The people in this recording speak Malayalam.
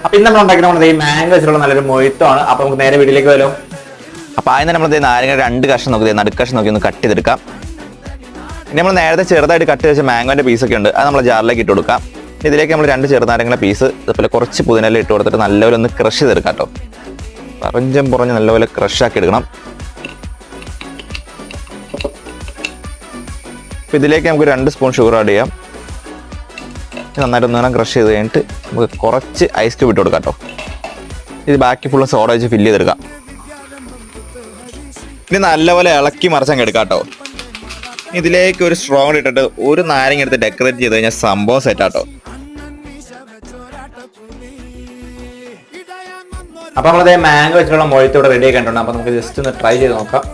അപ്പൊ ഇന്ന് നമ്മൾ ഉണ്ടാക്കുന്നത് ഈ മാംഗോ വെച്ചിട്ടുള്ള നല്ലൊരു മൊയ്ത്തോ ആണ്. അപ്പൊ നമുക്ക് നേരെ വീട്ടിലേക്ക് വരും. അപ്പൊ ആദ്യം നമ്മൾ നാരങ്ങ 2 കഷ്ണം നോക്കി നടുക്കഷ്ണം നോക്കി ഒന്ന് കട്ട് ചെയ്തെടുക്കാം. ഇനി നമ്മൾ നേരത്തെ ചെറുതായിട്ട് കട്ട് വെച്ച മാംഗോന്റെ പീസൊക്കെ ഉണ്ട്, അത് നമ്മൾ ജാറിലേക്ക് ഇട്ട് കൊടുക്കാം. ഇതിലേക്ക് നമ്മൾ 2 ചെറുനാരങ്ങ പീസ് അതുപോലെ കുറച്ച് പുതിനയില ഇട്ട് കൊടുത്തിട്ട് നല്ലപോലെ ഒന്ന് ക്രഷ് ചെയ്തെടുക്കാം കേട്ടോ. പറഞ്ഞ് നല്ലപോലെ ക്രഷ് ആക്കി എടുക്കണം. അപ്പോൾ ഇതിലേക്ക് നമുക്ക് 2 സ്പൂൺ ഷുഗർ ആഡ് ചെയ്യാം. നന്നായിട്ട് ഒന്നും ക്രഷ് ചെയ്ത് കഴിഞ്ഞിട്ട് നമുക്ക് കുറച്ച് ഐസ് ക്യൂബ് ഇട്ട് കൊടുക്കാം കേട്ടോ. ഇത് ബാക്കി ഫുള്ള് സോഡ വെച്ച് ഫില്ല് ചെയ്തെടുക്കാം. ഇനി നല്ലപോലെ ഇളക്കി മറിച്ചങ്ങ് എടുക്കാം കേട്ടോ. ഇതിലേക്ക് ഒരു സ്ട്രോങ് ഇട്ടിട്ട് ഒരു നാരങ്ങ എടുത്ത് ഡെക്കറേറ്റ് ചെയ്ത് കഴിഞ്ഞാൽ സംഭവം സെറ്റാട്ടോ. അപ്പൊ നമ്മളത് മാംഗോ വെച്ചിട്ടുള്ള മൊയ്ത്തോ റെഡി ആക്കിയിട്ടുണ്ട്. അപ്പൊ നമുക്ക് ജസ്റ്റ് ഒന്ന് ട്രൈ ചെയ്ത് നോക്കാം.